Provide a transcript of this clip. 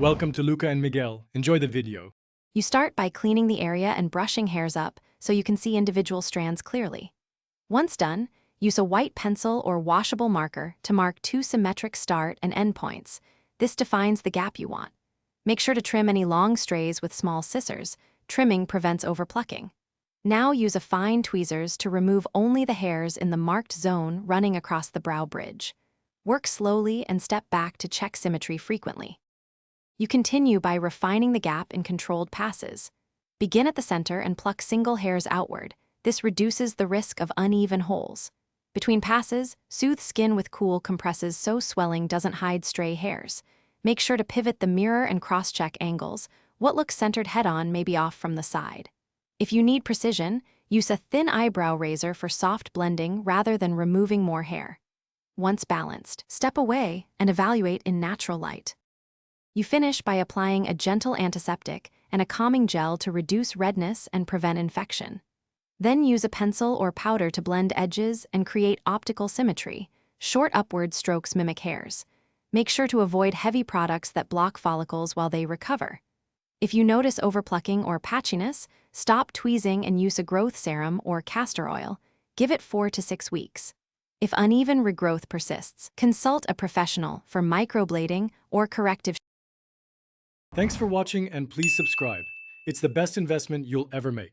Welcome to Luca and Miguel. Enjoy the video. You start by cleaning the area and brushing hairs up so you can see individual strands clearly. Once done, use a white pencil or washable marker to mark two symmetric start and end points. This defines the gap you want. Make sure to trim any long strays with small scissors. Trimming prevents overplucking. Now use a fine tweezers to remove only the hairs in the marked zone running across the brow bridge. Work slowly and step back to check symmetry frequently. You continue by refining the gap in controlled passes. Begin at the center and pluck single hairs outward. This reduces the risk of uneven holes. Between passes, soothe skin with cool compresses so swelling doesn't hide stray hairs. Make sure to pivot the mirror and cross-check angles. What looks centered head-on may be off from the side. If you need precision, use a thin eyebrow razor for soft blending rather than removing more hair. Once balanced, step away and evaluate in natural light. You finish by applying a gentle antiseptic and a calming gel to reduce redness and prevent infection. Then use a pencil or powder to blend edges and create optical symmetry. Short upward strokes mimic hairs. Make sure to avoid heavy products that block follicles while they recover. If you notice overplucking or patchiness, stop tweezing and use a growth serum or castor oil. Give it 4 to 6 weeks. If uneven regrowth persists, consult a professional for microblading or corrective. Thanks for watching and please subscribe. It's the best investment you'll ever make.